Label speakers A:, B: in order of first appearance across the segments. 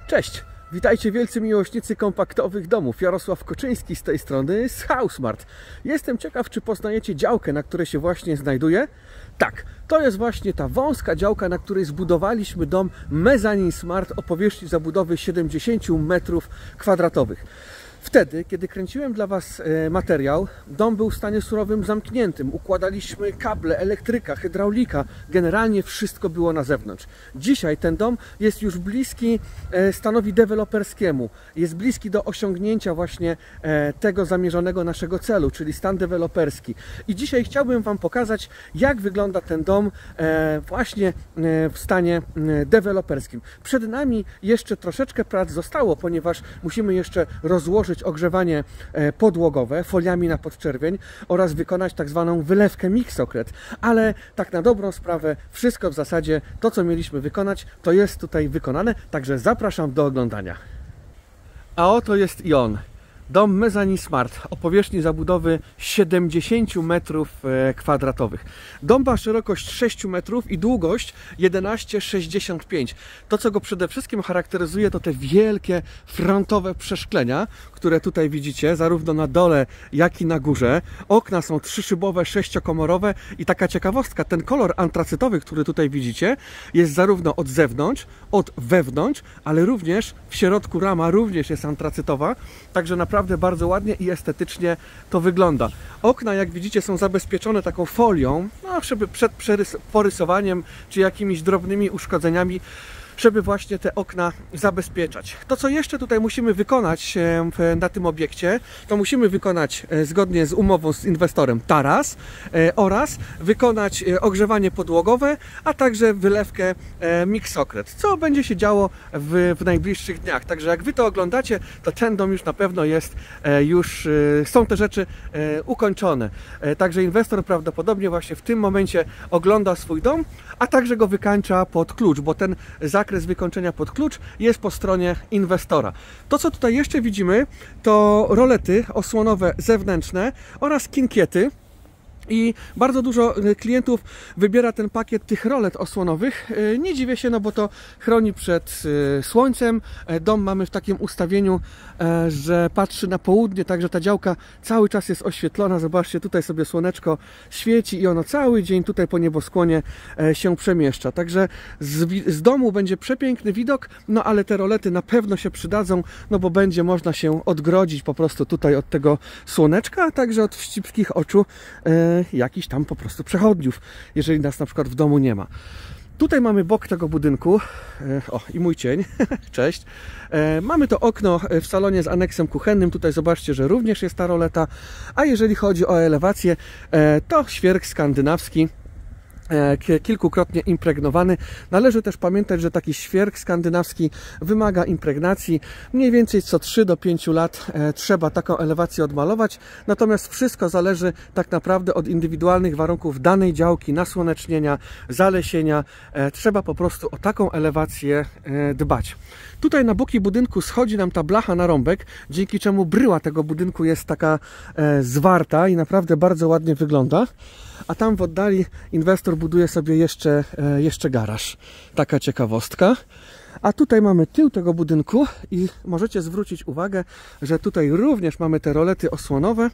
A: Cześć! Witajcie wielcy miłośnicy kompaktowych domów. Jarosław Koczyński z tej strony z Housemart. Jestem ciekaw, czy poznajecie działkę, na której się właśnie znajduję? Tak, to jest właśnie ta wąska działka, na której zbudowaliśmy dom Mezzanine Smart o powierzchni zabudowy 70 m2. Wtedy, kiedy kręciłem dla Was materiał, dom był w stanie surowym zamkniętym. Układaliśmy kable, elektryka, hydraulika. Generalnie wszystko było na zewnątrz. Dzisiaj ten dom jest już bliski stanowi deweloperskiemu. Jest bliski do osiągnięcia właśnie tego zamierzonego naszego celu, czyli stan deweloperski. I dzisiaj chciałbym Wam pokazać, jak wygląda ten dom właśnie w stanie deweloperskim. Przed nami jeszcze troszeczkę prac zostało, ponieważ musimy jeszcze rozłożyć ogrzewanie podłogowe foliami na podczerwień oraz wykonać tak zwaną wylewkę Mixocret. Ale tak na dobrą sprawę wszystko w zasadzie to, co mieliśmy wykonać, to jest tutaj wykonane, także zapraszam do oglądania. A oto jest i on. Dom Mezzanine Smart o powierzchni zabudowy 70 m2. Dom ma szerokość 6 metrów i długość 11,65. To, co go przede wszystkim charakteryzuje, to te wielkie frontowe przeszklenia, które tutaj widzicie, zarówno na dole, jak i na górze. Okna są trzyszybowe, sześciokomorowe i taka ciekawostka, ten kolor antracytowy, który tutaj widzicie, jest zarówno od zewnątrz, od wewnątrz, ale również w środku rama również jest antracytowa, także naprawdę bardzo ładnie i estetycznie to wygląda. Okna, jak widzicie, są zabezpieczone taką folią, no, żeby przed porysowaniem czy jakimiś drobnymi uszkodzeniami, żeby właśnie te okna zabezpieczać. To, co jeszcze tutaj musimy wykonać na tym obiekcie, to musimy wykonać zgodnie z umową z inwestorem taras oraz wykonać ogrzewanie podłogowe, a także wylewkę Mixocret, co będzie się działo w najbliższych dniach. Także jak Wy to oglądacie, to ten dom już na pewno jest, są te rzeczy ukończone. Także inwestor prawdopodobnie właśnie w tym momencie ogląda swój dom, a także go wykańcza pod klucz, bo ten zakres wykończenia pod klucz jest po stronie inwestora. To, co tutaj jeszcze widzimy, to rolety osłonowe zewnętrzne oraz kinkiety. I bardzo dużo klientów wybiera ten pakiet tych rolet osłonowych. Nie dziwię się, no bo to chroni przed słońcem. Dom mamy w takim ustawieniu, że patrzy na południe, także ta działka cały czas jest oświetlona. Zobaczcie, tutaj sobie słoneczko świeci i ono cały dzień tutaj po nieboskłonie się przemieszcza. Także z domu będzie przepiękny widok, no ale te rolety na pewno się przydadzą, no bo będzie można się odgrodzić po prostu tutaj od tego słoneczka, a także od wścibskich oczu jakichś tam po prostu przechodniów, jeżeli nas na przykład w domu nie ma. Tutaj mamy bok tego budynku, o i mój cień, cześć. Mamy to okno w salonie z aneksem kuchennym, tutaj zobaczcie, że również jest ta roleta, a jeżeli chodzi o elewację, to świerk skandynawski, kilkukrotnie impregnowany. Należy też pamiętać, że taki świerk skandynawski wymaga impregnacji. Mniej więcej co 3 do 5 lat trzeba taką elewację odmalować. Natomiast wszystko zależy tak naprawdę od indywidualnych warunków danej działki, nasłonecznienia, zalesienia. Trzeba po prostu o taką elewację dbać. Tutaj na boki budynku schodzi nam ta blacha na rąbek, dzięki czemu bryła tego budynku jest taka zwarta i naprawdę bardzo ładnie wygląda. A tam w oddali inwestor buduje sobie jeszcze garaż. Taka ciekawostka. A tutaj mamy tył tego budynku i możecie zwrócić uwagę, że tutaj również mamy te rolety osłonowe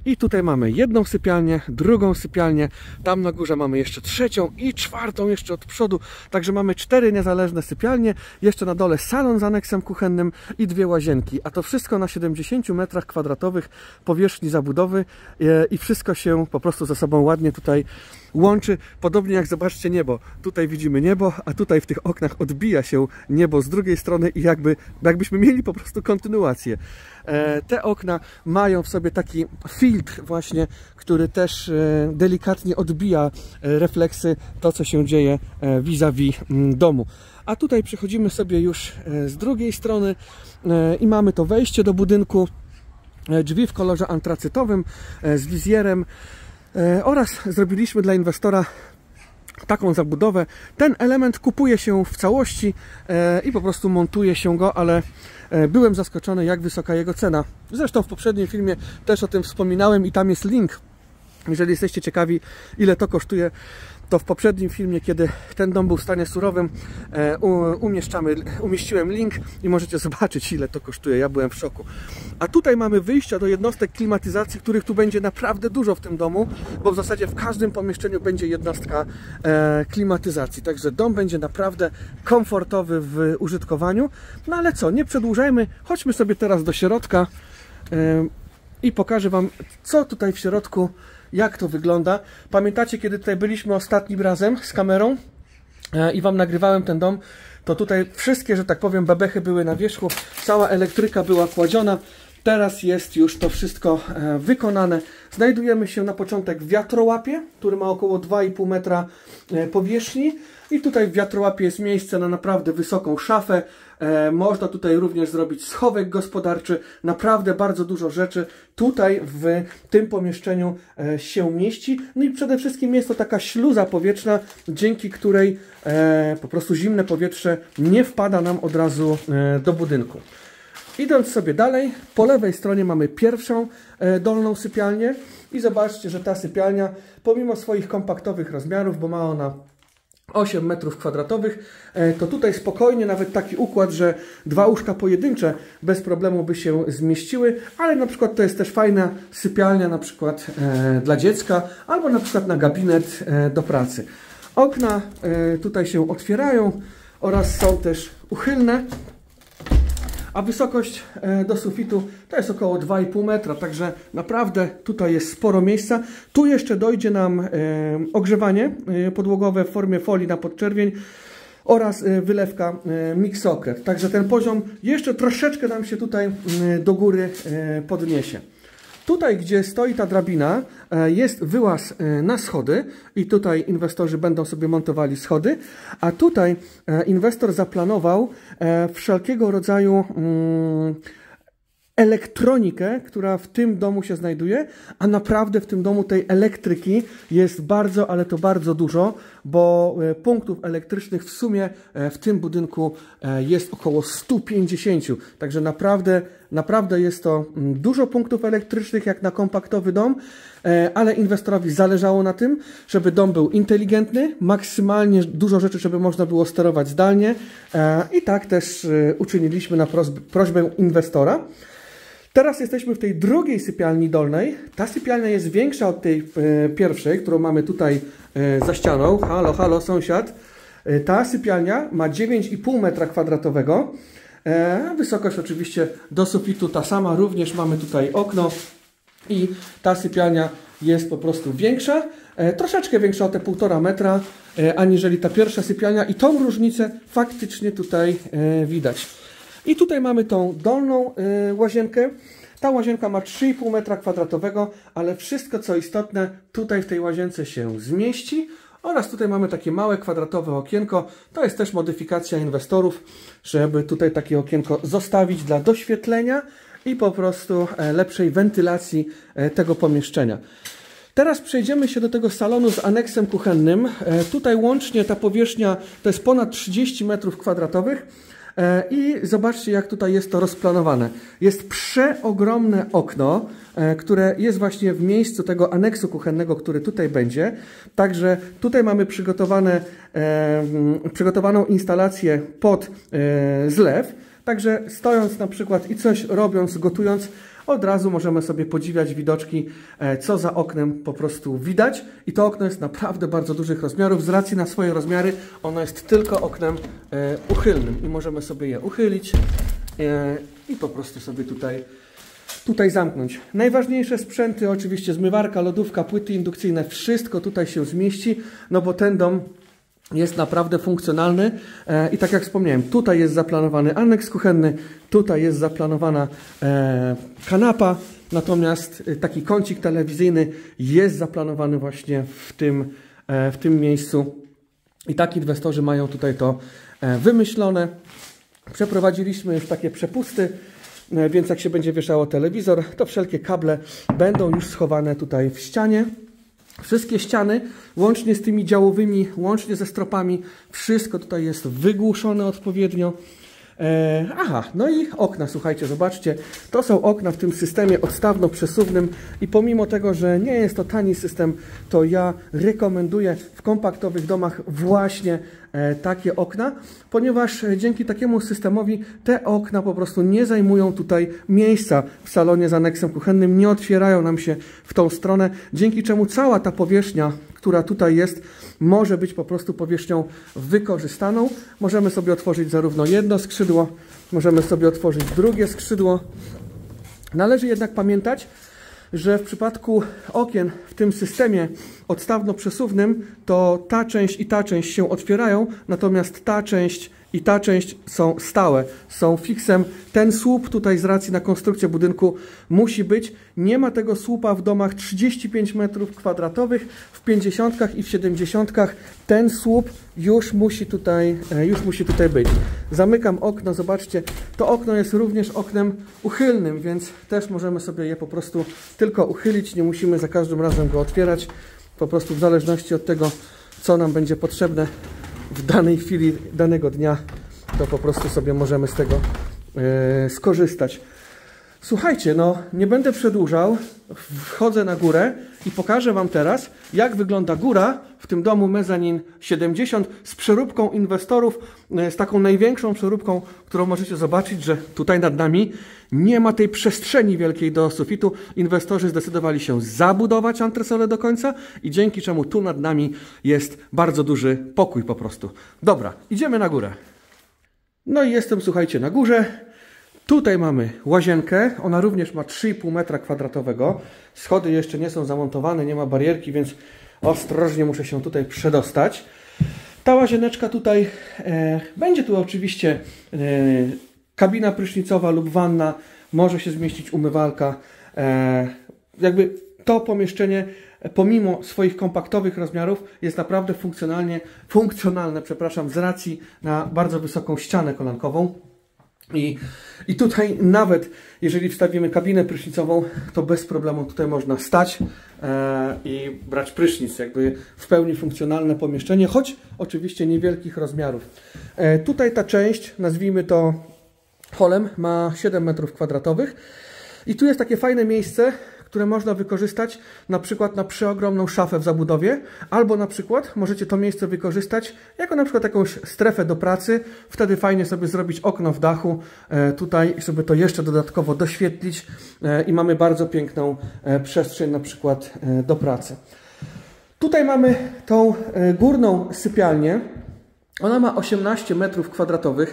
A: i tutaj mamy jedną sypialnię, drugą sypialnię, tam na górze mamy jeszcze trzecią i czwartą jeszcze od przodu, także mamy 4 niezależne sypialnie, jeszcze na dole salon z aneksem kuchennym i 2 łazienki, a to wszystko na 70 m2 powierzchni zabudowy i wszystko się po prostu ze sobą ładnie tutaj łączy, podobnie jak zobaczcie niebo. Tutaj widzimy niebo, a tutaj w tych oknach odbija się niebo z drugiej strony i jakbyśmy mieli po prostu kontynuację. Te okna mają w sobie taki filtr właśnie, który też delikatnie odbija refleksy, to co się dzieje vis-a-vis domu. A tutaj przechodzimy sobie już z drugiej strony i mamy to wejście do budynku, drzwi w kolorze antracytowym z wizjerem. Oraz zrobiliśmy dla inwestora taką zabudowę. Ten element kupuje się w całości i po prostu montuje się go, ale byłem zaskoczony, jak wysoka jego cena. Zresztą w poprzednim filmie też o tym wspominałem i tam jest link, jeżeli jesteście ciekawi, ile to kosztuje. to w poprzednim filmie, kiedy ten dom był w stanie surowym, umieściłem link i możecie zobaczyć, ile to kosztuje. Ja byłem w szoku. A tutaj mamy wyjścia do jednostek klimatyzacji, których tu będzie naprawdę dużo w tym domu, bo w zasadzie w każdym pomieszczeniu będzie jednostka klimatyzacji. Także dom będzie naprawdę komfortowy w użytkowaniu. No ale co, nie przedłużajmy, chodźmy sobie teraz do środka i pokażę Wam, co tutaj w środku, jak to wygląda. Pamiętacie, kiedy tutaj byliśmy ostatnim razem z kamerą i Wam nagrywałem ten dom, to tutaj wszystkie, że tak powiem, bebechy były na wierzchu, cała elektryka była kładziona. Teraz jest już to wszystko wykonane. Znajdujemy się na początek w wiatrołapie, który ma około 2,5 metra powierzchni. I tutaj w wiatrołapie jest miejsce na naprawdę wysoką szafę. Można tutaj również zrobić schowek gospodarczy. Naprawdę bardzo dużo rzeczy tutaj w tym pomieszczeniu się mieści. No i przede wszystkim jest to taka śluza powietrzna, dzięki której po prostu zimne powietrze nie wpada nam od razu do budynku. Idąc sobie dalej, po lewej stronie mamy pierwszą dolną sypialnię i zobaczcie, że ta sypialnia pomimo swoich kompaktowych rozmiarów, bo ma ona 8 metrów kwadratowych, to tutaj spokojnie nawet taki układ, że 2 łóżka pojedyncze bez problemu by się zmieściły, ale na przykład to jest też fajna sypialnia na przykład dla dziecka albo na przykład na gabinet do pracy. Okna tutaj się otwierają oraz są też uchylne. A wysokość do sufitu to jest około 2,5 metra, także naprawdę tutaj jest sporo miejsca. Tu jeszcze dojdzie nam ogrzewanie podłogowe w formie folii na podczerwień oraz wylewka Mixocret. Także ten poziom jeszcze troszeczkę nam się tutaj do góry podniesie. Tutaj, gdzie stoi ta drabina, jest wyłaz na schody i tutaj inwestorzy będą sobie montowali schody, a tutaj inwestor zaplanował wszelkiego rodzaju elektronikę, która w tym domu się znajduje, a naprawdę w tym domu tej elektryki jest bardzo, ale to bardzo dużo, bo punktów elektrycznych w sumie w tym budynku jest około 150, także naprawdę jest to dużo punktów elektrycznych jak na kompaktowy dom, ale inwestorowi zależało na tym, żeby dom był inteligentny, maksymalnie dużo rzeczy, żeby można było sterować zdalnie i tak też uczyniliśmy na prośbę inwestora. Teraz jesteśmy w tej drugiej sypialni dolnej. Ta sypialnia jest większa od tej pierwszej, którą mamy tutaj za ścianą. Halo, halo, sąsiad. Ta sypialnia ma 9,5 metra kwadratowego. Wysokość oczywiście do sufitu ta sama. Również mamy tutaj okno i ta sypialnia jest po prostu większa. Troszeczkę większa o te 1,5 metra, aniżeli ta pierwsza sypialnia. I tą różnicę faktycznie tutaj widać. I tutaj mamy tą dolną łazienkę. Ta łazienka ma 3,5 metra kwadratowego, ale wszystko co istotne tutaj w tej łazience się zmieści. Oraz tutaj mamy takie małe kwadratowe okienko. To jest też modyfikacja inwestorów, żeby tutaj takie okienko zostawić dla doświetlenia i po prostu lepszej wentylacji tego pomieszczenia. Teraz przejdziemy się do tego salonu z aneksem kuchennym. Tutaj łącznie ta powierzchnia to jest ponad 30 metrów kwadratowych. I zobaczcie, jak tutaj jest to rozplanowane. Jest przeogromne okno, które jest właśnie w miejscu tego aneksu kuchennego, który tutaj będzie. Także tutaj mamy przygotowaną instalację pod zlew. Także stojąc na przykład i coś robiąc, gotując, od razu możemy sobie podziwiać widoczki, co za oknem po prostu widać. I to okno jest naprawdę bardzo dużych rozmiarów. Z racji na swoje rozmiary ono jest tylko oknem uchylnym. I możemy sobie je uchylić i po prostu sobie tutaj zamknąć. Najważniejsze sprzęty, oczywiście zmywarka, lodówka, płyty indukcyjne, wszystko tutaj się zmieści, no bo ten dom jest naprawdę funkcjonalny i tak jak wspomniałem, tutaj jest zaplanowany aneks kuchenny, tutaj jest zaplanowana kanapa, natomiast taki kącik telewizyjny jest zaplanowany właśnie w tym miejscu i tak inwestorzy mają tutaj to wymyślone. Przeprowadziliśmy już takie przepusty, więc jak się będzie wieszało telewizor, to wszelkie kable będą już schowane tutaj w ścianie. Wszystkie ściany, łącznie z tymi działowymi, łącznie ze stropami, wszystko tutaj jest wygłuszone odpowiednio. Aha, no i okna, słuchajcie, zobaczcie, to są okna w tym systemie odstawno-przesuwnym i pomimo tego, że nie jest to tani system, to ja rekomenduję w kompaktowych domach właśnie takie okna, ponieważ dzięki takiemu systemowi te okna po prostu nie zajmują tutaj miejsca w salonie z aneksem kuchennym, nie otwierają nam się w tą stronę, dzięki czemu cała ta powierzchnia, która tutaj jest, może być po prostu powierzchnią wykorzystaną. Możemy sobie otworzyć zarówno jedno skrzydło, możemy sobie otworzyć drugie skrzydło. Należy jednak pamiętać, że w przypadku okien w tym systemie odstawno-przesuwnym to ta część i ta część się otwierają, natomiast ta część i ta część są stałe, są fiksem. Ten słup tutaj z racji na konstrukcję budynku musi być. Nie ma tego słupa w domach 35 m2, w 50 i w 70 ten słup już musi tutaj być. Zamykam okno, zobaczcie, to okno jest również oknem uchylnym, więc też możemy sobie je po prostu tylko uchylić, nie musimy za każdym razem go otwierać, po prostu w zależności od tego, co nam będzie potrzebne w danej chwili, danego dnia, to po prostu sobie możemy z tego skorzystać. Słuchajcie, no nie będę przedłużał, wchodzę na górę i pokażę Wam teraz, jak wygląda góra w tym domu Mezanin 70 z przeróbką inwestorów, z taką największą przeróbką, którą możecie zobaczyć, że tutaj nad nami nie ma tej przestrzeni wielkiej do sufitu. Inwestorzy zdecydowali się zabudować antresolę do końca i dzięki czemu tu nad nami jest bardzo duży pokój po prostu. Dobra, idziemy na górę. No i jestem, słuchajcie, na górze. Tutaj mamy łazienkę, ona również ma 3,5 m². Schody jeszcze nie są zamontowane, nie ma barierki, więc ostrożnie muszę się tutaj przedostać. Ta łazieneczka tutaj, będzie tu oczywiście kabina prysznicowa lub wanna, może się zmieścić umywalka. Jakby to pomieszczenie, pomimo swoich kompaktowych rozmiarów, jest naprawdę funkcjonalne, z racji na bardzo wysoką ścianę kolankową. I tutaj nawet jeżeli wstawimy kabinę prysznicową, to bez problemu tutaj można stać i brać prysznic. Jakby w pełni funkcjonalne pomieszczenie, choć oczywiście niewielkich rozmiarów. Tutaj ta część, nazwijmy to holem, ma 7 m². I tu jest takie fajne miejsce, które można wykorzystać na przykład na przeogromną szafę w zabudowie, albo na przykład możecie to miejsce wykorzystać jako na przykład jakąś strefę do pracy. Wtedy fajnie sobie zrobić okno w dachu tutaj, żeby to jeszcze dodatkowo doświetlić i mamy bardzo piękną przestrzeń na przykład do pracy. Tutaj mamy tą górną sypialnię. Ona ma 18 m².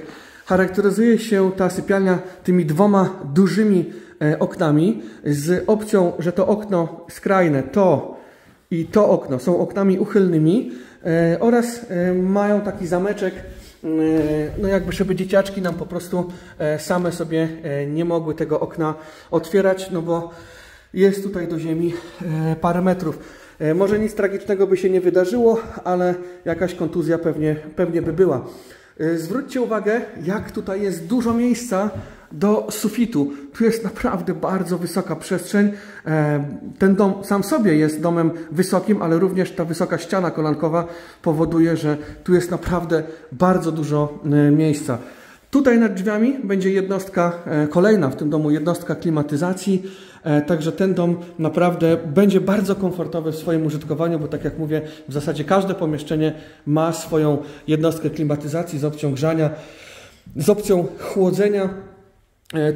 A: Charakteryzuje się ta sypialnia tymi dwoma dużymi oknami z opcją, że to okno skrajne, to i to okno są oknami uchylnymi oraz mają taki zameczek, no jakby żeby dzieciaczki nam po prostu same sobie nie mogły tego okna otwierać, no bo jest tutaj do ziemi parę metrów. Może nic tragicznego by się nie wydarzyło, ale jakaś kontuzja pewnie by była. Zwróćcie uwagę, jak tutaj jest dużo miejsca do sufitu. Tu jest naprawdę bardzo wysoka przestrzeń. Ten dom sam sobie jest domem wysokim, ale również ta wysoka ściana kolankowa powoduje, że tu jest naprawdę bardzo dużo miejsca. Tutaj nad drzwiami będzie jednostka, kolejna w tym domu jednostka klimatyzacji. Także ten dom naprawdę będzie bardzo komfortowy w swoim użytkowaniu, bo tak jak mówię, w zasadzie każde pomieszczenie ma swoją jednostkę klimatyzacji z opcją grzania, z opcją chłodzenia.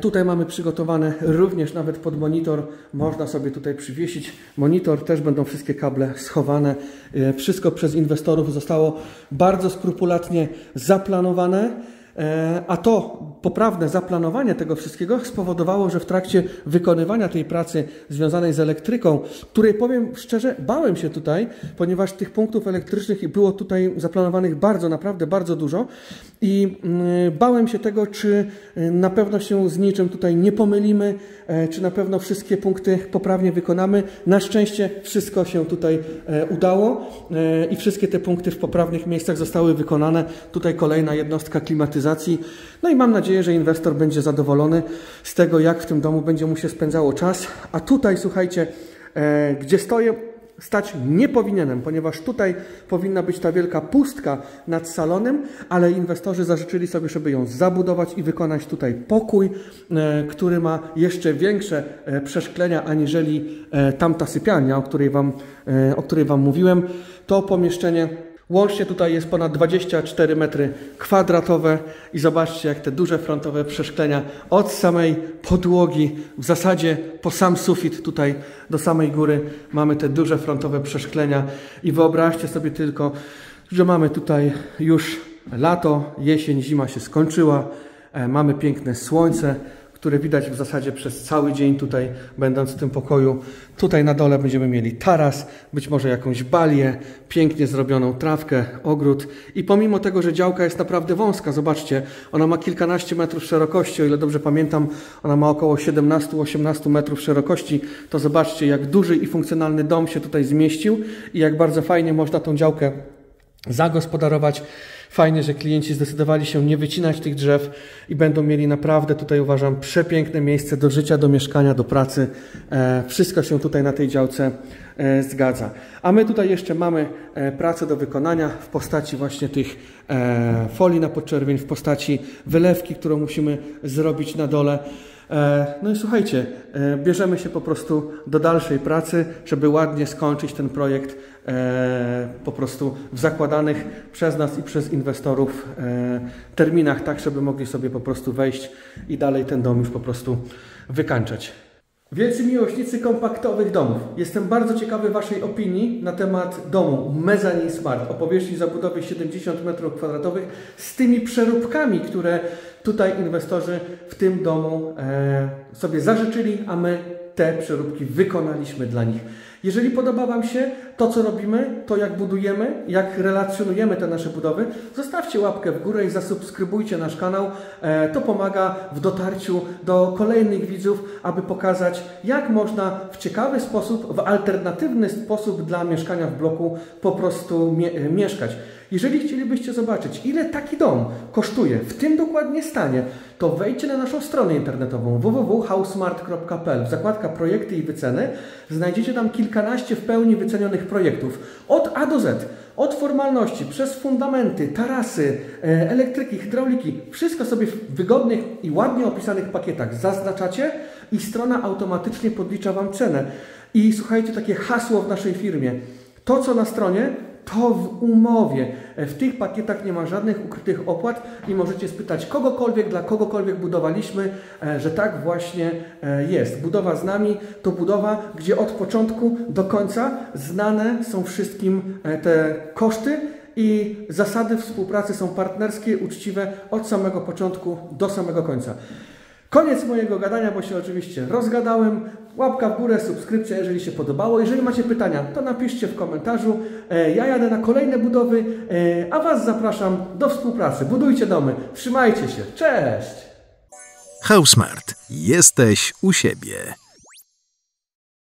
A: Tutaj mamy przygotowane również nawet pod monitor, można sobie tutaj przywiesić monitor, też będą wszystkie kable schowane. Wszystko przez inwestorów zostało bardzo skrupulatnie zaplanowane. A to poprawne zaplanowanie tego wszystkiego spowodowało, że w trakcie wykonywania tej pracy związanej z elektryką, której powiem szczerze, bałem się tutaj, ponieważ tych punktów elektrycznych było tutaj zaplanowanych naprawdę bardzo dużo i bałem się tego, czy na pewno się z niczym tutaj nie pomylimy, czy na pewno wszystkie punkty poprawnie wykonamy. Na szczęście wszystko się tutaj udało i wszystkie te punkty w poprawnych miejscach zostały wykonane. Tutaj kolejna jednostka klimatyzacji. No i mam nadzieję, że inwestor będzie zadowolony z tego, jak w tym domu będzie mu się spędzało czas. A tutaj, słuchajcie, gdzie stoję, stać nie powinienem, ponieważ tutaj powinna być ta wielka pustka nad salonem, ale inwestorzy zażyczyli sobie, żeby ją zabudować i wykonać tutaj pokój, który ma jeszcze większe przeszklenia aniżeli tamta sypialnia, o której Wam mówiłem. To pomieszczenie łącznie tutaj jest ponad 24 metry kwadratowe i zobaczcie, jak te duże frontowe przeszklenia od samej podłogi, w zasadzie po sam sufit tutaj do samej góry mamy te duże frontowe przeszklenia i wyobraźcie sobie tylko, że mamy tutaj już lato, jesień, zima się skończyła, mamy piękne słońce, które widać w zasadzie przez cały dzień tutaj, będąc w tym pokoju. Tutaj na dole będziemy mieli taras, być może jakąś balię, pięknie zrobioną trawkę, ogród. I pomimo tego, że działka jest naprawdę wąska, zobaczcie, ona ma kilkanaście metrów szerokości, o ile dobrze pamiętam, ona ma około 17-18 metrów szerokości, to zobaczcie, jak duży i funkcjonalny dom się tutaj zmieścił i jak bardzo fajnie można tą działkę zagospodarować. Fajnie, że klienci zdecydowali się nie wycinać tych drzew i będą mieli naprawdę tutaj, uważam, przepiękne miejsce do życia, do mieszkania, do pracy. Wszystko się tutaj na tej działce zgadza. A my tutaj jeszcze mamy pracę do wykonania w postaci właśnie tych folii na podczerwień, w postaci wylewki, którą musimy zrobić na dole. No i słuchajcie, bierzemy się po prostu do dalszej pracy, żeby ładnie skończyć ten projekt po prostu w zakładanych przez nas i przez inwestorów terminach, tak żeby mogli sobie po prostu wejść i dalej ten dom już po prostu wykańczać. Wielcy miłośnicy kompaktowych domów, jestem bardzo ciekawy Waszej opinii na temat domu Mezzanine Smart o powierzchni zabudowy 70 m2 z tymi przeróbkami, które tutaj inwestorzy w tym domu sobie zażyczyli, a my te przeróbki wykonaliśmy dla nich. Jeżeli podoba Wam się to, co robimy, to jak budujemy, jak relacjonujemy te nasze budowy, zostawcie łapkę w górę i zasubskrybujcie nasz kanał. To pomaga w dotarciu do kolejnych widzów, aby pokazać, jak można w ciekawy sposób, w alternatywny sposób dla mieszkania w bloku po prostu mieszkać. Jeżeli chcielibyście zobaczyć, ile taki dom kosztuje w tym dokładnie stanie, to wejdźcie na naszą stronę internetową www.housesmart.pl. Zakładka projekty i wyceny. Znajdziecie tam kilkanaście w pełni wycenionych projektów. Od A do Z. Od formalności, przez fundamenty, tarasy, elektryki, hydrauliki. Wszystko sobie w wygodnych i ładnie opisanych pakietach zaznaczacie i strona automatycznie podlicza Wam cenę. I słuchajcie, takie hasło w naszej firmie. To, co na stronie, to w umowie. W tych pakietach nie ma żadnych ukrytych opłat i możecie spytać kogokolwiek, dla kogokolwiek budowaliśmy, że tak właśnie jest. Budowa z nami to budowa, gdzie od początku do końca znane są wszystkim te koszty i zasady współpracy są partnerskie, uczciwe od samego początku do samego końca. Koniec mojego gadania, bo się oczywiście rozgadałem. Łapka w górę, subskrypcja, jeżeli się podobało. Jeżeli macie pytania, to napiszcie w komentarzu. Ja jadę na kolejne budowy, a Was zapraszam do współpracy. Budujcie domy. Trzymajcie się. Cześć!
B: HouseSmart. Jesteś u siebie.